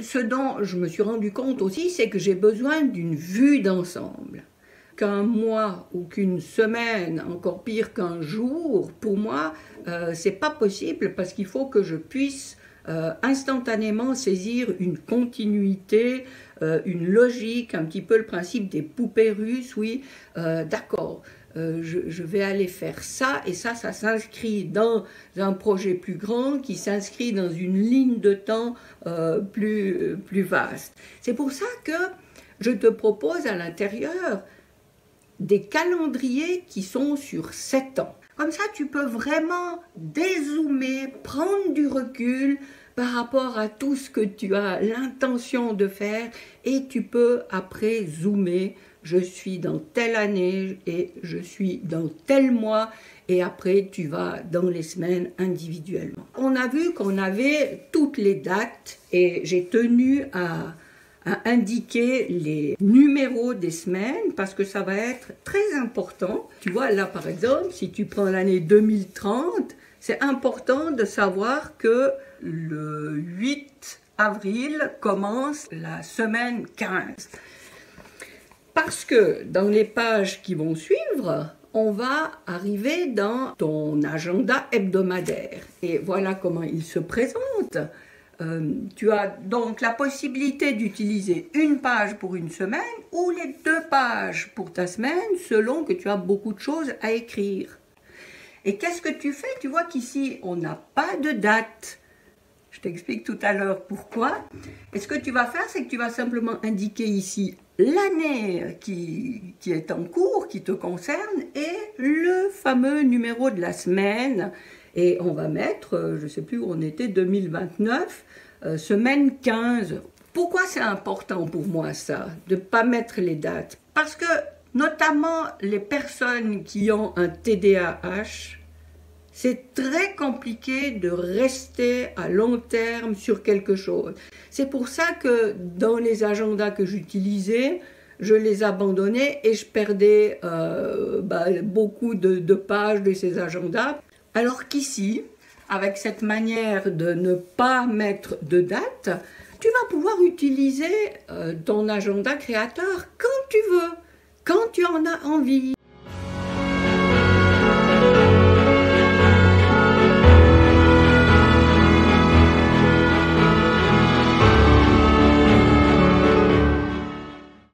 Ce dont je me suis rendu compte aussi, c'est que j'ai besoin d'une vue d'ensemble. Qu'un mois ou qu'une semaine, encore pire qu'un jour, pour moi, c'est pas possible parce qu'il faut que je puisse instantanément saisir une continuité, une logique, un petit peu le principe des poupées russes, oui, d'accord. Je vais aller faire ça, et ça s'inscrit dans un projet plus grand qui s'inscrit dans une ligne de temps plus vaste. C'est pour ça que je te propose à l'intérieur des calendriers qui sont sur 7 ans. Comme ça, tu peux vraiment dézoomer, prendre du recul par rapport à tout ce que tu as l'intention de faire, et tu peux après zoomer. Je suis dans telle année et je suis dans tel mois, et après tu vas dans les semaines individuellement. On a vu qu'on avait toutes les dates et j'ai tenu à indiquer les numéros des semaines parce que ça va être très important. Tu vois, là par exemple, si tu prends l'année 2030, c'est important de savoir que le 8 avril commence la semaine 15. Parce que dans les pages qui vont suivre, on va arriver dans ton agenda hebdomadaire. Et voilà comment il se présente. Tu as donc la possibilité d'utiliser une page pour une semaine ou les 2 pages pour ta semaine selon que tu as beaucoup de choses à écrire. Et qu'est-ce que tu fais? Tu vois qu'ici, on n'a pas de date. Je t'explique tout à l'heure pourquoi. Et ce que tu vas faire, c'est que tu vas simplement indiquer ici l'année qui est en cours, qui te concerne, et le fameux numéro de la semaine. Et on va mettre, je ne sais plus où on était, 2029, semaine 15. Pourquoi c'est important pour moi ça, de ne pas mettre les dates? Parce que notamment les personnes qui ont un TDAH, c'est très compliqué de rester à long terme sur quelque chose. C'est pour ça que dans les agendas que j'utilisais, je les abandonnais et je perdais beaucoup de pages de ces agendas. Alors qu'ici, avec cette manière de ne pas mettre de date, tu vas pouvoir utiliser ton agenda créateur quand tu veux, quand tu en as envie.